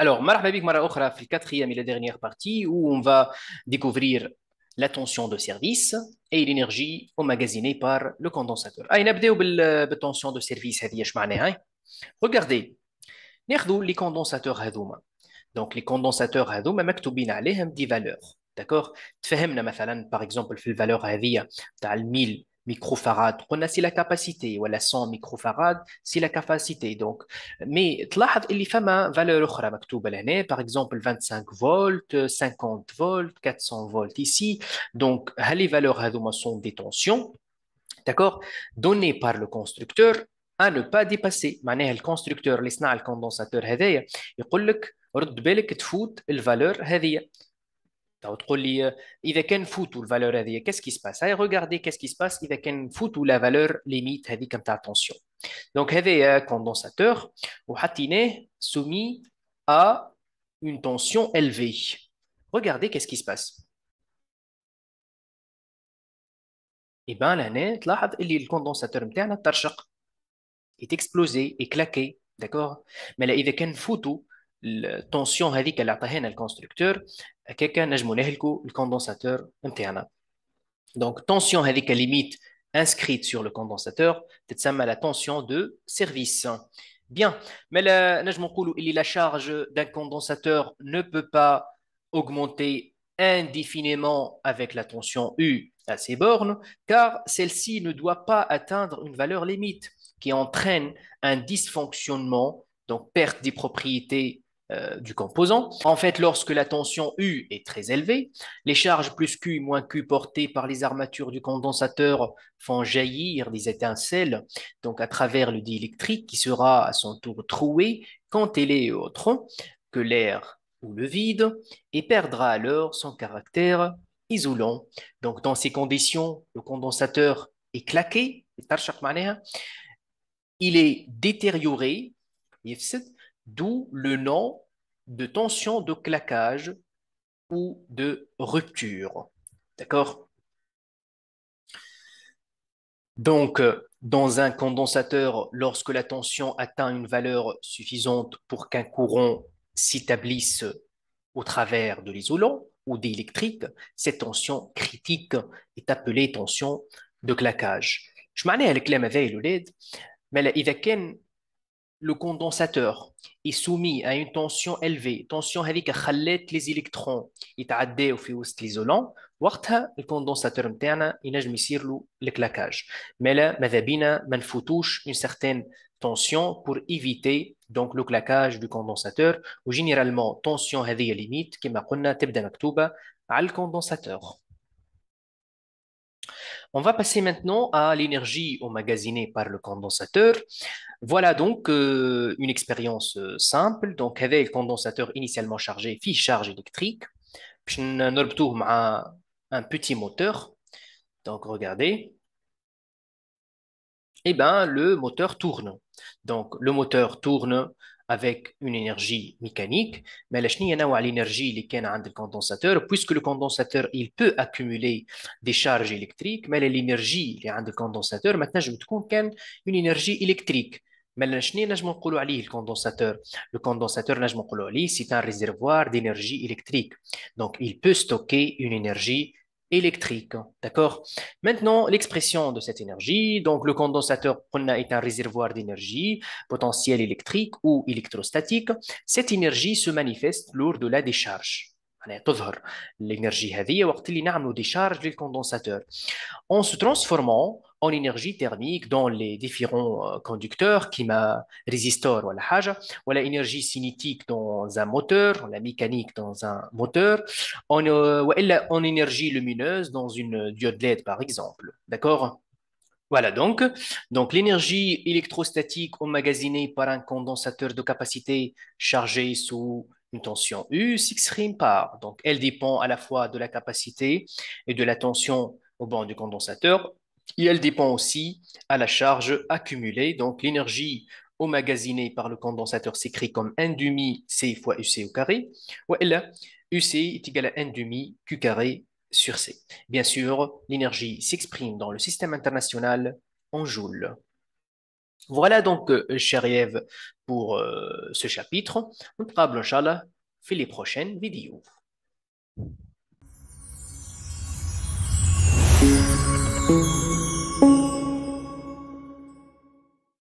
Alors, مرحبا بك مرة أخرى في quatrième et la dernière partie où on va découvrir la tension de service et l'énergie emmagasinée par le condensateur. نبداو بالtension de service هذه ايش معناها هاي؟ Regardez, ناخذوا les condensateurs هذوما. Donc les condensateurs هذوما مكتوبين عليهم دي valeurs. D'accord? تفهمنا مثلا par exemple في الفالور هذه تاع ال 1000 microfarad قلنا c'est la capacité ولا 100 microfarad c'est la capacité donc mais تلاحظ اللي فما valeur اخرى مكتوبه لهنا par exemple 25 volts 50 volts 400 volts ici donc les valeurs هذوما sont des tensions d'accord données par le constructeur à ne pas dépasser معناها الكونستركتور اللي صنع الكوندنساتور هذايا يقول لك رد بالك تفوت الفالور هذه تقول لي اذا كان فوتوا الفالور هذه qu'est-ce qui se passe هاي regardez qu'est-ce qui se passe اذا كان فوتوا la valeur limite هذيك نتاع tension donc هذايا كوندنساتور وحطيناه soumis à une tension élevée regardez qu'est-ce qui se passe et ben لهنا تلاحظ اللي الكوندنساتور نتاعنا ترشق est explosé et claqué d'accord mais là اذا كان فوتوا التونسيون هذيك اللي عطاها لنا الكونستركتور هكاكا نجموا نهلكوا الكوندنساتور نتاعنا donc tension هذيك limite inscrite sur le condensateur تتسمى la tension de service bien mais là نجموا نقولوا اللي la charge d'un condensateur ne peut pas augmenter indéfiniment avec la tension U à ses bornes, car celle-ci ne doit pas atteindre une valeur limite qui entraîne un dysfonctionnement, donc perte des propriétés du composant. En fait, lorsque la tension U est très élevée, les charges plus Q moins Q portées par les armatures du condensateur font jaillir des étincelles donc à travers le diélectrique qui sera à son tour troué quand elle est autre que l'air ou le vide et perdra alors son caractère isolant. Donc dans ces conditions, le condensateur est claqué, il est détérioré, d'où le nom de tension de claquage ou de rupture. D'accord? Donc, dans un condensateur, lorsque la tension atteint une valeur suffisante pour qu'un courant s'établisse au travers de l'isolant ou d'électrique, cette tension critique est appelée tension de claquage. Je معناها الكلام هذا الأولاد ما إذا كان le condensateur est soumis à une tension élevée tension هذيك خلات les électrons يتعداو في وسط l'isolant وقتها الكوندنساتور نتاعنا ينجم يصير له الكلاكاج mais là ماذا بينا ما نفوتوش une certaine tension pour éviter donc le claquage du condensateur و généralement tension هذه limite كما قلنا تبدا مكتوبه على الكوندنساتور. On va passer maintenant à l'énergie emmagasinée par le condensateur. Voilà donc une expérience simple. Donc, avec le condensateur initialement chargé, fiche charge électrique. Puis, on retrouve un petit moteur. Donc, regardez. Eh bien, le moteur tourne. Donc, le moteur tourne avec une énergie mécanique. Mais la chenille a l'énergie qui est le condensateur, puisque le condensateur, il peut accumuler des charges électriques, mais l'énergie qui est le condensateur, maintenant, je vais te compte une énergie électrique. Mais la chenille, je vais عليه le condensateur. Le condensateur, je vais c'est un réservoir d'énergie électrique. Donc, il peut stocker une énergie électrique. D'accord? Maintenant, l'expression de cette énergie, donc le condensateur est un réservoir d'énergie potentielle électrique ou électrostatique. Cette énergie se manifeste lors de la décharge. معناها تظهر l'énergie هذه وقت اللي نعملوا décharge للcondensateur en se transformant en énergie thermique dans les différents conducteurs qui m'a résistor ou la haja ou la énergie cinétique dans un moteur la mécanique dans un moteur ou en énergie lumineuse dans une diode LED par exemple d'accord. Voilà donc l'énergie électrostatique emmagasinée par un condensateur de capacité chargé sous une tension U s'exprime par. Donc elle dépend à la fois de la capacité et de la tension au banc du condensateur et elle dépend aussi à la charge accumulée. Donc l'énergie emmagasinée par le condensateur s'écrit comme 1 demi C fois UC au carré. Ou là, UC est égal à 1 demi Q carré sur C. Bien sûr, l'énergie s'exprime dans le système international en joules. Voilà donc, cher Yves, pour ce chapitre. On parle, Inch'Allah, في les prochaines vidéos.